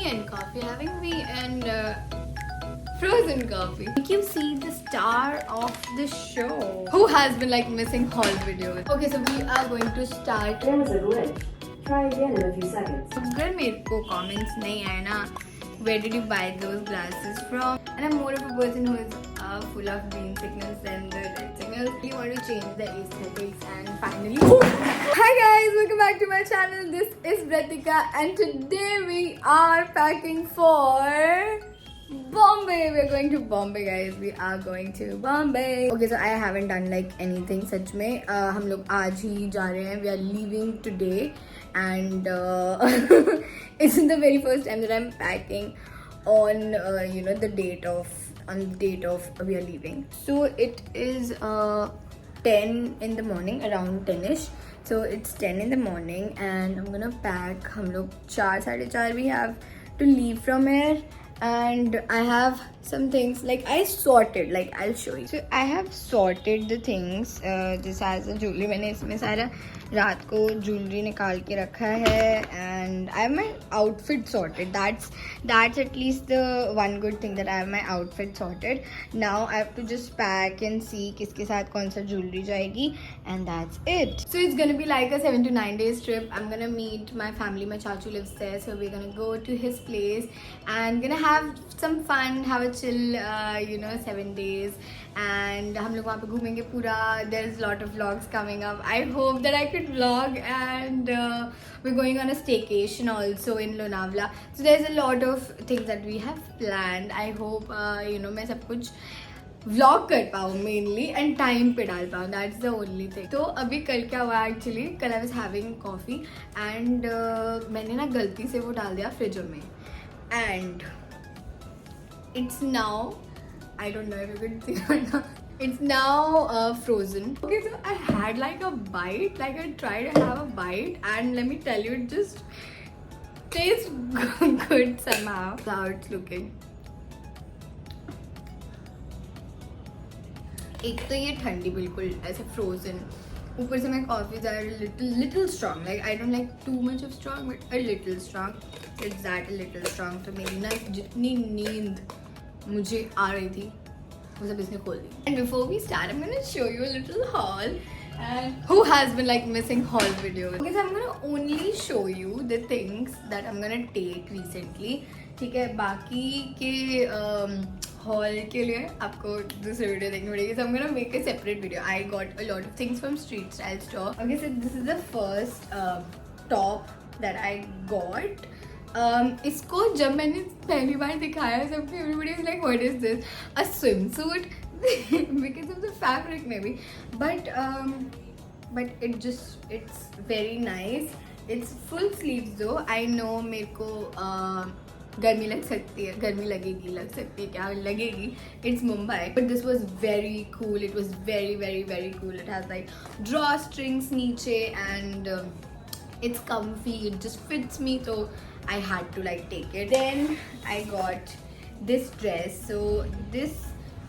tea and coffee, having tea and frozen coffee. Make you see the star of the show who has been like missing haul videos. Okay, so we are going to start. There was a glitch. Try again in a few seconds. अगर मेरे को comments नहीं आए ना, where did you buy those glasses from? And I'm more of a person who is full of green signals than the red signals. We want to change the aesthetics and finally. Hi guys, welcome back to my channel. This is Vratika and today we are packing for Bombay. We're going to Bombay, guys. We are going to Bombay. Okay, so I haven't done like anything. सच में हम लोग आज ही जा रहे हैं. We are leaving today, and it's the very first time that I'm packing on the date of we are leaving. So it is 10 in the morning, around 10ish. So it's 10 in the morning, and I'm gonna pack. हम लोग 4-4:30 we have to leave from here. And I have some things like I sorted, like I'll show you. So I have sorted the things. This has a jewelry. मैंने इसमें सारा रात को jewelry निकाल के रखा है, and I have my outfit sorted. That's at least the one good thing, that I have my outfit sorted. Now I have to just pack and see किसके साथ कौन सा jewelry जाएगी, and that's it. So it's gonna be like a 7 to 9 days trip. I'm gonna meet my family. My chachu lives there, so we're gonna go to his place and gonna have some fun, have a chill 7 days, and हम लोग वहाँ पे घूमेंगे पूरा. There's a lot of vlogs coming up. I hope that I could vlog, and we're going on a staycation also in Lonavala. So there's a lot of things that we have planned. I hope मैं सब कुछ vlog कर पाऊँ mainly and time पे डाल पाऊँ. That's the only thing. तो अभी कल क्या हुआ actually, कल I was having coffee and मैंने ना गलती से वो डाल दिया फ्रिज में, and it's now, I don't know if you could see or not, it's now frozen. Okay, so I had like a bite, like I tried to have a bite, and let me tell you, it just tastes good somehow. That's how it's looking. एक तो ये ठंडी बिल्कुल ऐसे frozen, ऊपर से मैं coffee ज़्यादा little strong, like I don't like too much of strong, but a little strong. It's that a little strong. तो मेरी ना जितनी नींद मुझे आ रही थी वो सब इसने खोल दी. And before we start, I'm gonna show you a little haul. And who has been like missing haul videos? Okay, so I'm gonna only show you the things that I'm gonna take recently. ठीक है, बाकी के haul के लिए आपको दूसरे video देखनी पड़ेगी. So I'm gonna make a separate video. I got a lot of things from Streetstylestore. Okay, so this is the first top that I got. इसको जब मैंने पहली बार दिखाया सबको, everybody is like, what is this? A swimsuit? Because of the fabric maybe, but it's very nice. It's full sleeves though. I know मेरे को गर्मी लग सकती है, गर्मी लगेगी, लग सकती है, क्या लगेगी. It's Mumbai, but this was very cool. It was very very very cool. It has like drawstrings नीचे, and it's comfy. It just fits me, so I had to like take it. Then I got this dress. So this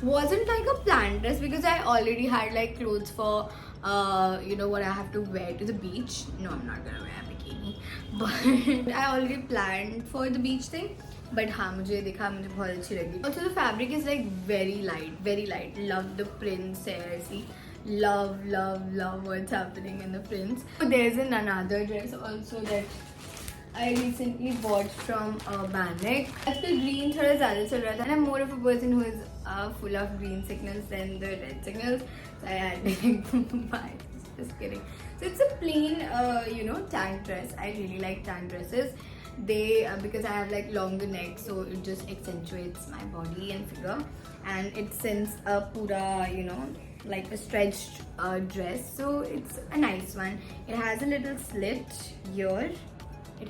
wasn't like a planned dress because I already had like clothes for what I have to wear to the beach. No, I'm not gonna wear a bikini, but I already planned for the beach thing. But हाँ, मुझे दिखा, मुझे बहुत अच्छी लगी. Also the fabric is like very light, very light. Love the prints here. See, love what's happening in the prints. So there's another dress also that I recently bought from urbanic. आजकल green थोड़ा ज़्यादा चल रहा था, and I'm more of a person who is full of green signals than the red signals. So I had to buy this. Just kidding. So it's a plain tank dress. I really like tank dresses. They because I have like longer neck, so it just accentuates my body and figure, and it sends a pura like a stretched dress, so it's a nice one. It has a little slit here. So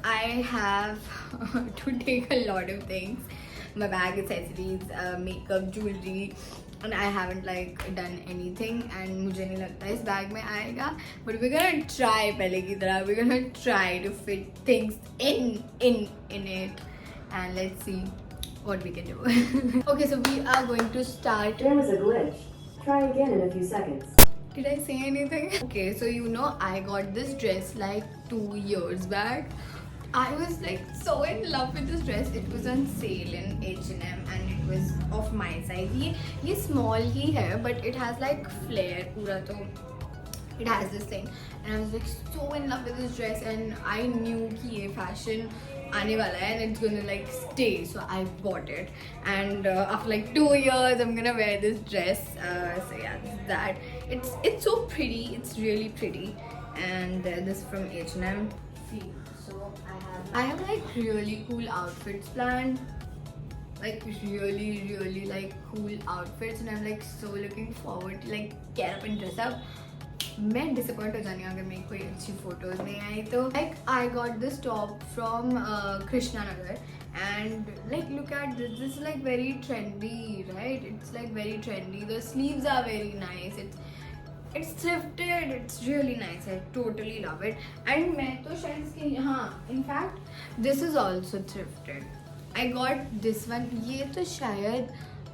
I have to take a lot of things, my bag, accessories, makeup, jewelry, and I haven't like done anything, and मुझे नहीं लगता इस bag में आएगा, but we're gonna try पहले की तरह. We're gonna try to fit things in it, and let's see what we can do. Okay, so we are going to start. There was a glitch. Try again in a few seconds. Did I say anything? Okay, so I got this dress like 2 years back. I was like so in love with this dress. It was on sale in H&M and it was of my size. ये small ही है, but it has like flare पूरा तो it has this thing. And I was like so in love with this dress and I knew कि ये fashion आने वाला है and it's gonna like stay. So I bought it and after like 2 years I'm gonna wear this dress. So yeah, this is that. It's so pretty. It's really pretty. And this is from H&M. See. So I have like really cool outfits planned, like really like cool outfits, and I'm like so looking forward to like get up and dress up. मैं disappoint हो जानी अगर मेरी कोई अच्छी photos नहीं आई तो. Like I got this top from Krishna Nagar and like look at this. This is like very trendy, right? It's like very trendy. The sleeves are very nice. It's thrifted. It's really nice. I totally love it. And मैं तो शायद इसके in fact this is also thrifted. I got this one. ये तो शायद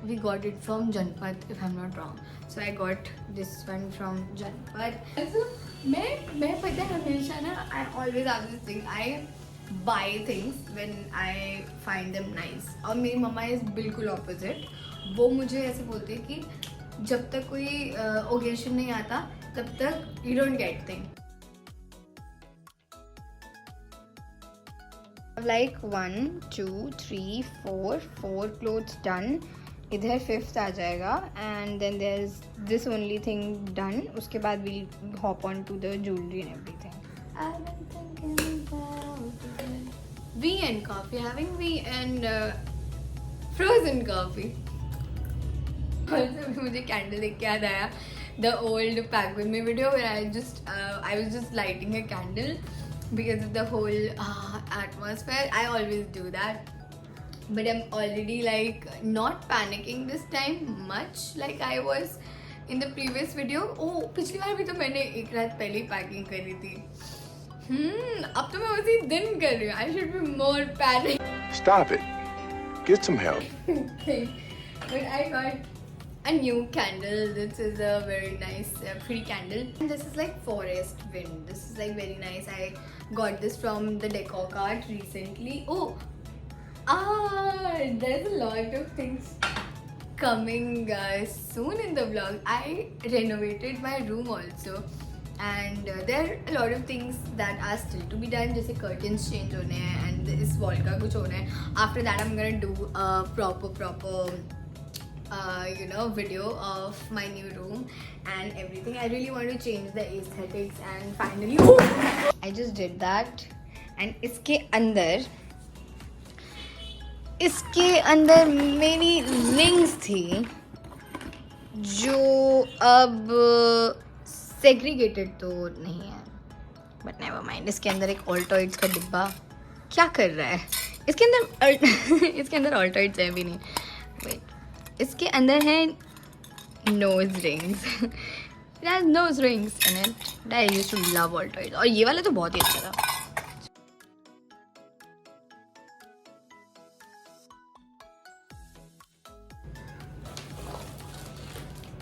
we got it from Janpat if I'm not wrong. So I got this one from Janpat. So मैं पता है हमेशा ना I always have this thing. I buy things when I find them nice. और मेरी मम्मा is बिल्कुल opposite. वो मुझे ऐसे बोलते हैं कि जब तक कोई ओकेजन नहीं आता तब तक you don't get things. Like 1, 2, 3, 4 clothes done. इधर 5th आ जाएगा and then there's this only thing done. उसके बाद we'll hop on to the jewelry and everything. I've been thinking about it. V and coffee, having V and frozen coffee. Also मुझे candle देख के याद आया the old Pack With Me video where I was just lighting a candle because of the whole atmosphere. I always do that. But I'm already like not panicking this time much like I was in the previous video. Oh, पिछली बार भी तो मैंने एक रात पहले ही packing करी थी. अब तो मैं उसी दिन कर रही हूँ. I should be more panic. Stop it. Get some help. Okay. But I got a new candle. This is a very nice, pretty candle. And this is like forest wind. This is like very nice. I got this from the decor cart recently. Oh. There's a lot of things coming soon in the vlog. I renovated my room also and there are a lot of things that are still to be done. जैसे curtains change होने हैं and इस wall का कुछ होना है. After that I'm gonna do a proper video of my new room and everything. I really want to change the aesthetics and finally I just did that. And इसके अंदर मेरी रिंग्स थी जो अब सेग्रीगेटेड तो नहीं है बट नेवर माइंड. इसके अंदर एक ऑल्टॉइड्स का डिब्बा क्या कर रहा है इसके अंदर ऑल्टॉइड्स है भी नहीं. वेट, इसके अंदर है nose rings. It has nose rings in it. I used to love Altoids और ये वाला तो बहुत ही अच्छा था.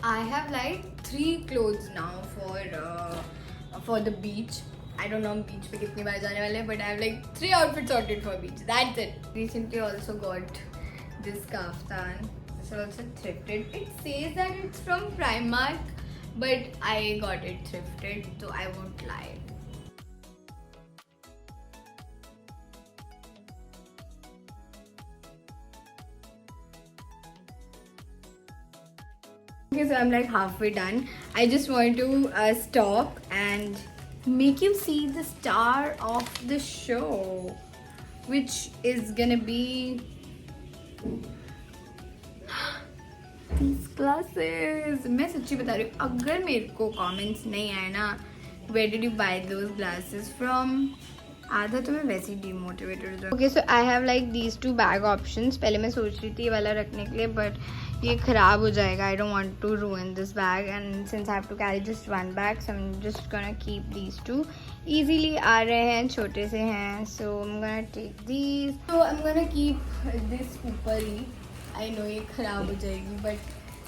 I have like 3 clothes now for the beach. I don't know beach पे कितनी बार जाने वाले हैं, but I have like 3 outfits sorted for beach. That's it. Recently also got this kaftan. This is also thrifted. It says that it's from Primark, but I got it thrifted, so I won't lie. Okay, so I'm like halfway done. I just want to stop and make you see the star of the show, which is gonna be these glasses. मैं सच्ची बता रही हूँ, अगर मेरे को comments नहीं आए ना, where did you buy those glasses from? आधा तो मैं वैसे ही demotivated हूँ. Okay, so I have like these 2 bag options. पहले मैं सोच रही थी ये वाला रखने के लिए, but ये ख़राब हो जाएगा. I don't want to ruin this bag, and since I have to carry just 1 bag, so I'm just gonna keep these 2. Easily आ रहे हैं, छोटे से हैं, so I'm gonna take these. So I'm gonna keep this ऊपर ही. I know ये ख़राब हो जाएगी, but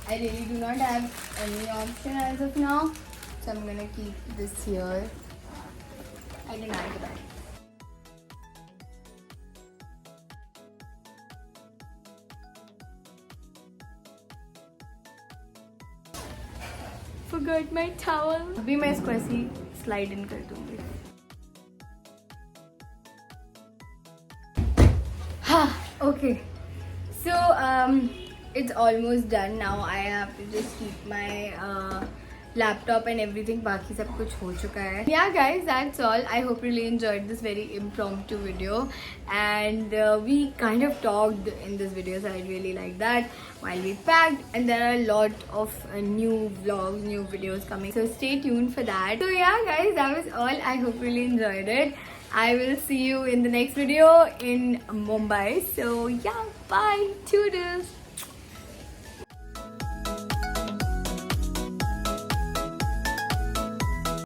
I really do not have any option as of now, so I'm gonna keep this here. I didn't like that. forgot my towel. अभी मैं इसको ऐसे ही slide in कर दूँगी. Okay. So it's almost done now. I have to just keep my laptop and everything. बाकी सब कुछ हो चुका है. Yeah guys, that's all. I hope you really enjoyed this very impromptu video, and we kind of talked in this video, so I really like that while we packed, and there are a lot of new vlogs, new videos coming, so stay tuned for that. So yeah guys, that was all. I hope you really enjoyed it. I will see you in the next video in Mumbai. So yeah, bye. Toodles.